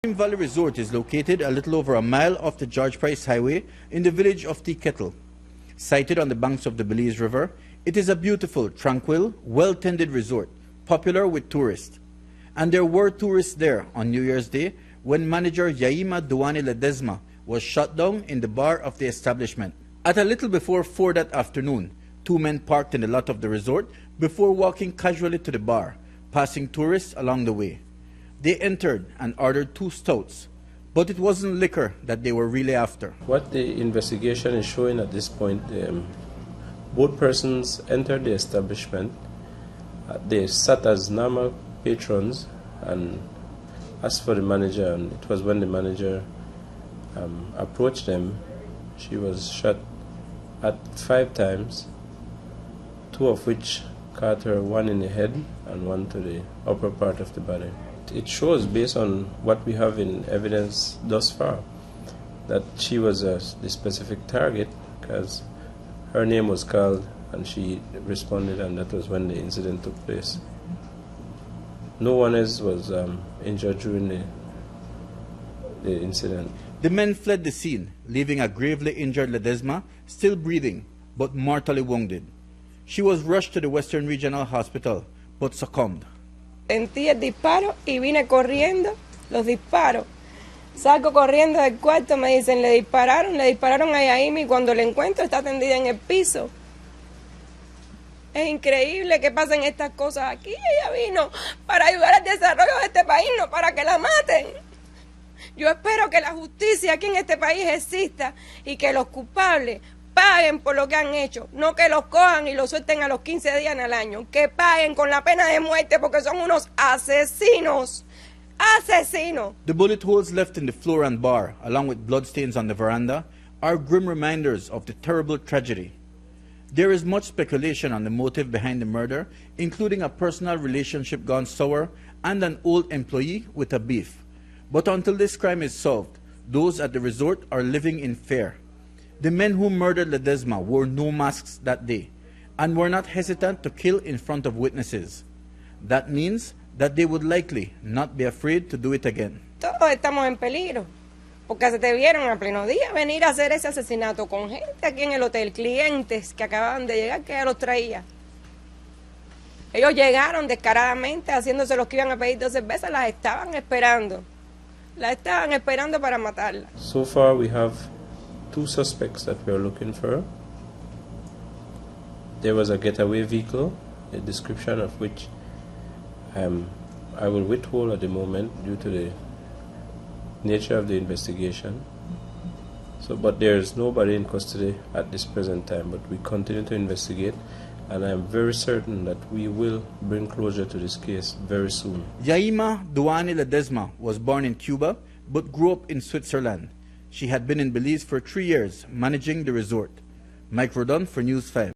Green Valley Resort is located a little over a mile off the George Price Highway in the village of Tea Kettle. Sited on the banks of the Belize River, it is a beautiful, tranquil, well-tended resort, popular with tourists. And there were tourists there on New Year's Day when manager Yaima Duane Ledesma was shot down in the bar of the establishment. At a little before 4 that afternoon, two men parked in the lot of the resort before walking casually to the bar, passing tourists along the way. They entered and ordered 2 stouts, but it wasn't liquor that they were really after. What the investigation is showing at this point, both persons entered the establishment. They sat as normal patrons and asked for the manager, and it was when the manager approached them. She was shot at 5 times, 2 of which caught her, 1 in the head and 1 to the upper part of the body. It shows, based on what we have in evidence thus far, that she was the specific target, because her name was called and she responded, and that was when the incident took place. No one else was injured during the incident. The men fled the scene, leaving a gravely injured Ledesma still breathing but mortally wounded. She was rushed to the Western Regional Hospital but succumbed. Sentí el disparo y vine corriendo, los disparos. Salgo corriendo del cuarto, me dicen, le dispararon a Yaima, y cuando le encuentro está tendida en el piso. Es increíble que pasen estas cosas aquí. Ella vino para ayudar al desarrollo de este país, no para que la maten. Yo espero que la justicia aquí en este país exista y que los culpables paguen por lo que han hecho, no que los cojan y los suelten a los 15 días en el año, que paguen con la pena de muerte porque son unos asesinos. ¡Asesinos! The bullet holes left in the floor and bar, along with bloodstains on the veranda, are grim reminders of the terrible tragedy. There is much speculation on the motive behind the murder, including a personal relationship gone sour and an old employee with a beef. But until this crime is solved, those at the resort are living in fear. The men who murdered Ledesma wore no masks that day and were not hesitant to kill in front of witnesses. That means that they would likely not be afraid to do it again. Todos estamos en peligro, porque se te vieron a pleno día venir a hacer ese asesinato con gente aquí en el hotel, clientes que acababan de llegar, que ya los traía. Ellos llegaron descaradamente haciéndose los que iban a pedir 2 cervezas, las estaban esperando para matarla. So far we have 2 suspects that we are looking for. There was a getaway vehicle, a description of which I will withhold at the moment due to the nature of the investigation. But there is nobody in custody at this present time, but we continue to investigate, and I am very certain that we will bring closure to this case very soon. Yaima Duane Ledesma was born in Cuba but grew up in Switzerland. She had been in Belize for 3 years, managing the resort. Mike Rodon for News 5.